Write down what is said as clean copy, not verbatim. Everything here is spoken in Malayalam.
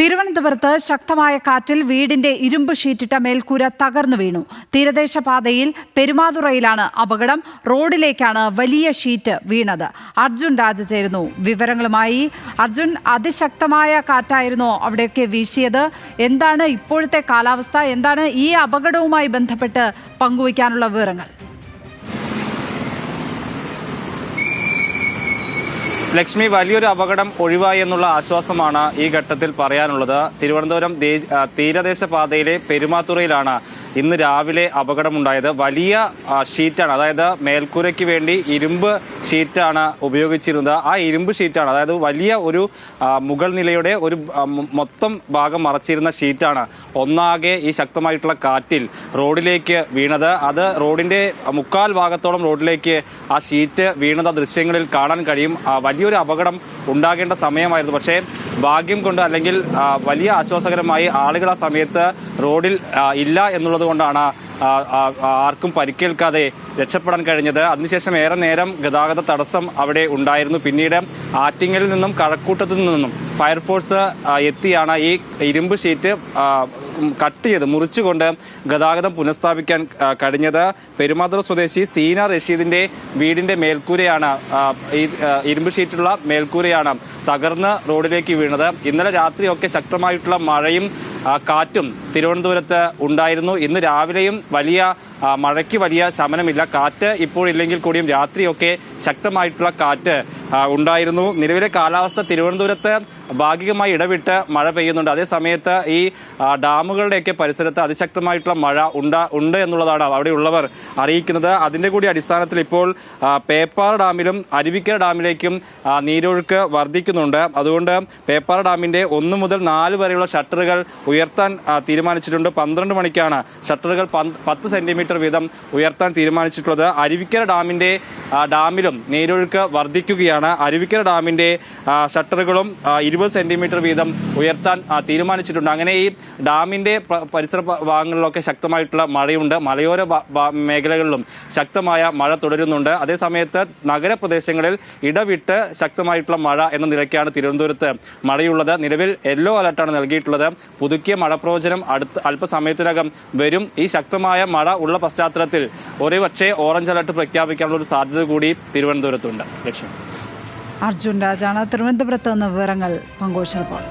തിരുവനന്തപുരത്ത് ശക്തമായ കാറ്റിൽ വീടിന്റെ ഇരുമ്പ് ഷീറ്റിട്ട മേൽക്കൂര തകർന്നു വീണു. തീരദേശ പാതയിൽ പെരുമാതുറയിലാണ് അപകടം. റോഡിലേക്കാണ് വലിയ ഷീറ്റ് വീണത്. അർജുൻ രാജ ചേരുന്നു വിവരങ്ങളുമായി. അർജുൻ, അതിശക്തമായ കാറ്റായിരുന്നോ അവിടെയൊക്കെ വീശിയത്? എന്താണ് ഇപ്പോഴത്തെ കാലാവസ്ഥ? എന്താണ് ഈ അപകടവുമായി ബന്ധപ്പെട്ട് പങ്കുവയ്ക്കാനുള്ള വിവരങ്ങൾ? ലക്ഷ്മി, വലിയൊരു അപകടം ഒഴിവായി എന്നുള്ള ആശ്വാസമാണ് ഈ ഘട്ടത്തിൽ പറയാനുള്ളത്. തിരുവനന്തപുരം തീരദേശ പാതയിലെ പെരുമാതുറയിലാണ് ഇന്ന് രാവിലെ അപകടമുണ്ടായത്. വലിയ ഷീറ്റാണ്, അതായത് മേൽക്കൂരയ്ക്ക് വേണ്ടി ഇരുമ്പ് ഷീറ്റാണ് ഉപയോഗിച്ചിരുന്നത്. ആ ഇരുമ്പ് ഷീറ്റാണ്, അതായത് വലിയ ഒരു മുകൾ നിലയുടെ ഒരു മൊത്തം ഭാഗം മറച്ചിരുന്ന ഷീറ്റാണ് ഒന്നാകെ ഈ ശക്തമായിട്ടുള്ള കാറ്റിൽ റോഡിലേക്ക് വീണത്. അത് റോഡിന്റെ മുക്കാൽ ഭാഗത്തോളം റോഡിലേക്ക് ആ ഷീറ്റ് വീണത ദൃശ്യങ്ങളിൽ കാണാൻ കഴിയും. വലിയൊരു അപകടം ഉണ്ടാകേണ്ട സമയമായിരുന്നു. പക്ഷേ ഭാഗ്യം കൊണ്ട്, അല്ലെങ്കിൽ വലിയ ആശ്വാസകരമായി ആളുകൾ ആ സമയത്ത് റോഡിൽ ഇല്ല എന്നുള്ളത് കൊണ്ടാണ് ആർക്കും പരിക്കേൽക്കാതെ രക്ഷപ്പെടാൻ കഴിഞ്ഞത്. അതിനുശേഷം ഏറെ നേരം ഗതാഗത തടസ്സം അവിടെ ഉണ്ടായിരുന്നു. പിന്നീട് ആറ്റിങ്ങലിൽ നിന്നും കഴക്കൂട്ടത്തു നിന്നും ഫയർഫോഴ്സ് എത്തിയാണ് ഈ ഇരുമ്പ് ഷീറ്റ് കട്ട് ചെയ്ത് മുറിച്ചുകൊണ്ട് ഗതാഗതം പുനഃസ്ഥാപിക്കാൻ കഴിഞ്ഞത്. പെരുമാതുറ സ്വദേശി സീന റഷീദിന്റെ വീടിന്റെ മേൽക്കൂരയാണ്, ഈ ഇരുമ്പ് ഷീറ്റുള്ള മേൽക്കൂരയാണ് തകർന്ന് റോഡിലേക്ക് വീണത്. ഇന്നലെ രാത്രിയൊക്കെ ശക്തമായിട്ടുള്ള മഴയും കാറ്റും തിരുവനന്തപുരത്ത് ഉണ്ടായിരുന്നു. ഇന്ന് രാവിലെയും വലിയ മഴയ്ക്ക് വലിയ ശമനമില്ല. കാറ്റ് ഇപ്പോഴില്ലെങ്കിൽ കൂടിയും രാത്രിയൊക്കെ ശക്തമായിട്ടുള്ള കാറ്റ് ഉണ്ടായിരുന്നു. നിലവിലെ കാലാവസ്ഥ തിരുവനന്തപുരത്ത് ഭാഗികമായി ഇടവിട്ട് മഴ പെയ്യുന്നുണ്ട്. അതേ സമയത്ത് ഈ ഡാമുകളുടെയൊക്കെ പരിസരത്ത് അതിശക്തമായിട്ടുള്ള മഴ ഉണ്ട് എന്നുള്ളതാണ് അവിടെയുള്ളവർ അറിയിക്കുന്നത്. അതിന്റെ കൂടി അടിസ്ഥാനത്തിൽ ഇപ്പോൾ പേപ്പാറ ഡാമിലും അരുവിക്കര ഡാമിലേക്കും നീരൊഴുക്ക് വർദ്ധിക്കുന്നുണ്ട്. അതുകൊണ്ട് പേപ്പാറ ഡാമിന്റെ 1 മുതൽ 4 വരെയുള്ള ഷട്ടറുകൾ ഉയർത്താൻ തീരുമാനിച്ചിട്ടുണ്ട്. 12 മണിക്കാണ് ഷട്ടറുകൾ 10 സെന്റിമീറ്റർ വീതം ഉയർത്താൻ തീരുമാനിച്ചിട്ടുള്ളത്. അരുവിക്കര ഡാമിലും നീരൊഴുക്ക് വർദ്ധിക്കുകയാണ്. അരുവിക്കര ഡാമിന്റെ ഷട്ടറുകളും 20 സെന്റിമീറ്റർ വീതം ഉയർത്താൻ തീരുമാനിച്ചിട്ടുണ്ട്. അങ്ങനെ ഈ ഡാമിന്റെ പരിസര ഭാഗങ്ങളിലൊക്കെ ശക്തമായിട്ടുള്ള മഴയുണ്ട്. മലയോര മേഖലകളിലും ശക്തമായ മഴ തുടരുന്നുണ്ട്. അതേസമയത്ത് നഗരപ്രദേശങ്ങളിൽ ഇടവിട്ട് ശക്തമായിട്ടുള്ള മഴ എന്ന നിലയ്ക്കാണ് തിരുവനന്തപുരത്ത് മഴയുള്ളത്. നിലവിൽ യെല്ലോ അലർട്ടാണ് നൽകിയിട്ടുള്ളത്. പുതുക്കിയ മഴ പ്രവചനം അല്പസമയത്തിനകം വരും. ഈ ശക്തമായ മഴ ഉള്ള പശ്ചാത്തലത്തിൽ ഒരുപക്ഷെ ഓറഞ്ച് അലർട്ട് പ്രഖ്യാപിക്കാനുള്ള ഒരു സാധ്യത കൂടി തിരുവനന്തപുരത്തുണ്ട്. ലക്ഷ്യം. അർജുൻ രാജാണ് തിരുവനന്തപുരത്ത് നിന്ന് വിവരങ്ങൾ പങ്കുവച്ചപ്പോൾ.